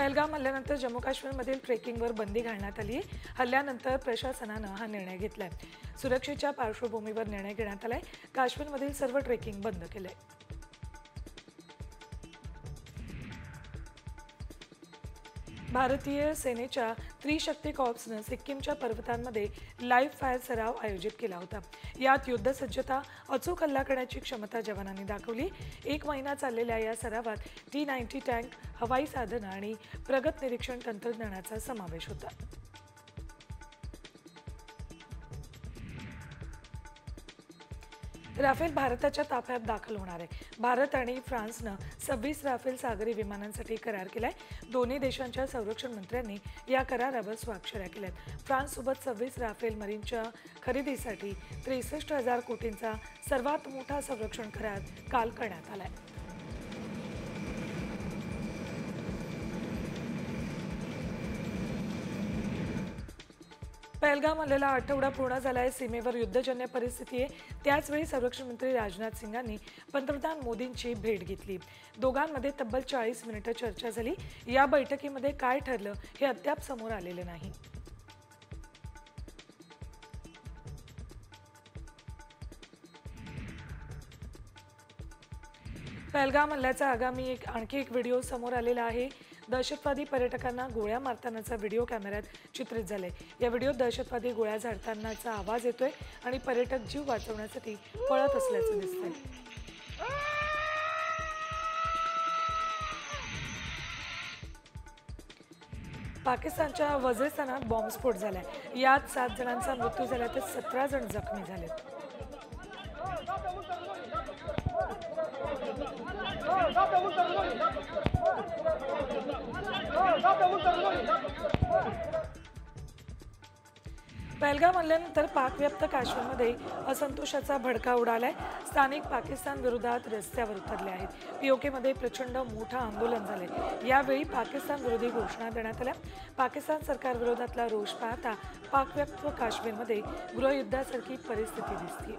पहलगाम हल्ल्यानंतर जम्मू काश्मीरमधील ट्रेकिंगवर बंदी घालण्यात आली आहे। हल्ल्यानंतर प्रशासनानं हा निर्णय घेतलाय। सुरक्षेच्या पार्श्वभूमीवर निर्णय घेण्यात आलाय। काश्मीरमधील सर्व ट्रेकिंग बंद केलंय। भारतीय सेनेच्या त्रिशक्ती कॉर्प्सनं सिक्कीमच्या पर्वतांमध्ये लाईव्ह फायर सराव आयोजित केला होता। यात युद्धसज्जता, अचूक हल्ला करण्याची क्षमता जवानांनी दाखवली। 1 महिना चाललेल्या या सरावात T-90 टँक, हवाई साधनं आणि प्रगत निरीक्षण तंत्रज्ञानाचा समावेश होता। राफेल भारताच्या ताफ्यात दाखल होणार आहे। भारत आणि फ्रान्सनं 26 राफेल सागरी विमानांसाठी करार केलाय। दोन्ही देशांच्या संरक्षण मंत्र्यांनी या करारावर स्वाक्षऱ्या केल्यात। फ्रान्ससोबत 26 राफेल मरीनच्या खरेदीसाठी 63,000 कोटींचा सर्वात मोठा संरक्षण करार काल करण्यात आलाय। पहलगाम हल्ल्याला आठवडा पूर्ण झालाय। सीमेवर युद्धजन्य परिस्थिती आहे। त्याचवेळी संरक्षण मंत्री राजनाथ सिंगांनी पंतप्रधान मोदींची भेट घेतली। दोघांमध्ये तब्बल 40 मिनिटं चर्चा झाली। या बैठकीमध्ये काय ठरलं हे अद्याप समोर आलेलं नाही। पहलगाम हल्ल्याचा आणखी एक व्हिडिओ समोर आलेला आहे। दहशतवादी पर्यटकांना गोळ्या मारतानाचा व्हिडिओ कॅमेऱ्यात चित्रित झालाय। या व्हिडिओत दहशतवादी गोळ्या झाडतानाचा आवाज येतोय आणि पर्यटक जीव वाचवण्यासाठी पळत असल्याचं दिसतंय। पाकिस्तानच्या वझीरिस्तानात बॉम्बस्फोट झालाय। यात 7 जणांचा मृत्यू झाला तर 17 जण जखमी झालेत। पहलगाम हल्ल्यानंतर पाकव्याप्त काश्मीरमध्ये असंतोषाचा भडका उडालाय। स्थानिक पाकिस्तान विरोधात रस्त्यावर उतरले आहेत। पीओकेमध्ये प्रचंड मोठं आंदोलन झाले। यावेळी पाकिस्तान विरोधी घोषणा देण्यात आल्या। पाकिस्तान सरकार विरोधातला रोष पाहता पाकव्याप्त काश्मीरमध्ये गृहयुद्धासारखी परिस्थिती दिसते।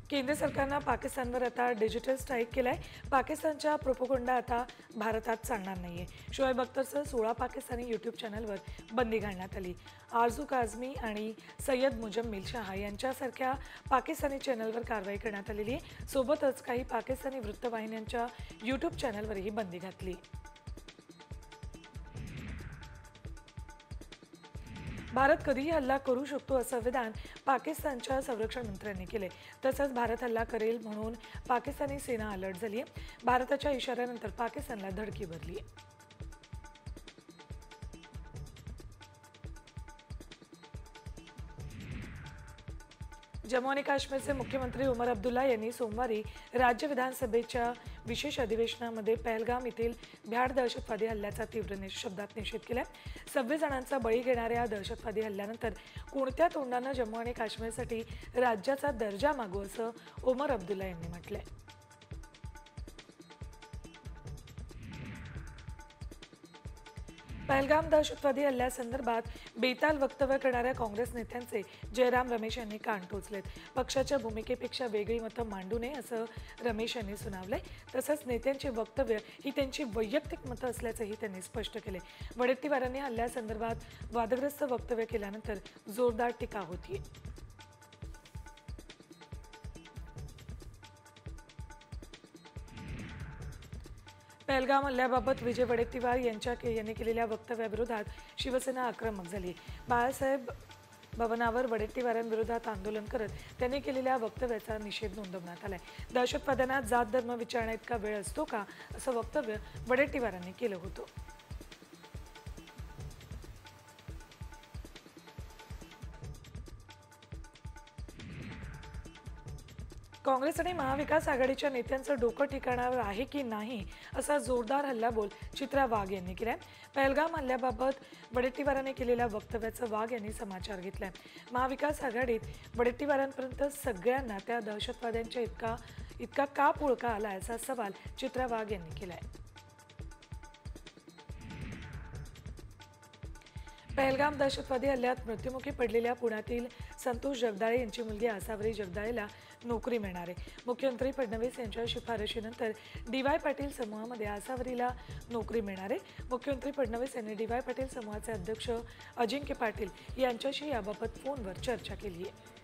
केंद्र सरकारनं पाकिस्तानवर आता डिजिटल स्ट्राईक केलाय। पाकिस्तानच्या प्रोपगंडा आता भारतात चालणार नाहीये। शोएब अख्तरसह 16 पाकिस्तानी यूट्यूब चॅनलवर बंदी घालण्यात आली। आरजू काझमी आणि सय्यद मुजम्मिल शाह यांच्यासारख्या पाकिस्तानी चॅनलवर कारवाई करण्यात आलेली आहे। सोबतच काही पाकिस्तानी वृत्तवाहिन्यांच्या यूट्यूब चॅनलवरही बंदी घातली। भारत कधीही हल्ला करू शकतो असं विधान पाकिस्तानच्या संरक्षण मंत्र्यांनी केले। तसंच भारत हल्ला करेल म्हणून पाकिस्तानी सेना अलर्ट झाली आहे। भारताच्या इशाऱ्यानंतर पाकिस्तानला धडकी भरली आहे। जम्मू आणि काश्मीरचे मुख्यमंत्री उमर अब्दुल्ला यांनी सोमवारी राज्य विधानसभेच्या विशेष अधिवेशनामध्ये पहलगाम येथील भ्याड दहशतवादी हल्ल्याचा तीव्र शब्दात निषेध केला। 26 जणांचा बळी घेणाऱ्या दहशतवादी हल्ल्यानंतर कोणत्या तोंडानं जम्मू आणि काश्मीरसाठी राज्याचा दर्जा मागू असं उमर अब्दुल्ला यांनी म्हटलंय। पहलगाम दहशतवादी हल्ल्यासंदर्भात बेताल वक्तव्य करणाऱ्या काँग्रेस नेत्यांचे जयराम रमेश यांनी कान टोचलेत। पक्षाच्या भूमिकेपेक्षा वेगळी मतं मांडू नये असं रमेश यांनी सुनावलंय। तसंच नेत्यांची वक्तव्य ही त्यांची वैयक्तिक मतं असल्याचंही त्यांनी स्पष्ट केले। वडेट्टीवारांनी हल्ल्यासंदर्भात वादग्रस्त वक्तव्य केल्यानंतर जोरदार टीका होतीये। पहलगाम हल्ल्याबाबत विजय वडेट्टीवार यांनी केलेल्या वक्तव्याविरोधात शिवसेना आक्रमक झाली। बाळासाहेब भवनावर वडेट्टीवारांविरोधात आंदोलन करत त्यांनी केलेल्या वक्तव्याचा निषेध नोंदवण्यात आलाय। दहशतवाद्यांना जात धर्म विचारण्याइतका वेळ असतो का असं वक्तव्य वडेट्टीवारांनी केलं होतं। काँग्रेस आणि महाविकास आघाडीच्या नेत्यांचं डोकं ठिकाणावर आहे की नाही असा जोरदार हल्लाबोल चित्रा वाघ यांनी केलाय। पहलगाम हल्ल्याबाबत वडेट्टीवारांनी केलेल्या वक्तव्याचं वाघ यांनी समाचार घेतलाय। महाविकास आघाडीत वडेट्टीवारांपर्यंत सगळ्यांना त्या दहशतवाद्यांच्या इतका का पुळका आला असा सवाल चित्रा वाघ यांनी केलाय। पहलगाम दहशतवादी हल्ल्यात मृत्युमुखी पडलेल्या पुण्यातील संतोष जगदाळे यांची मुलगी आसावरी जगदाळेला नोकरी मिळणार आहे. मुख्यमंत्री फडणवीस यांच्या शिफारशीनंतर डी.वाय. पाटील समूहामध्ये आसावरीला नोकरी मिळणार आहे. मुख्यमंत्री फडणवीस यांनी डी.वाय. पाटील समूहाचे अध्यक्ष अजिंक्य पाटील यांच्याशी याबाबत फोनवर चर्चा केली आहे.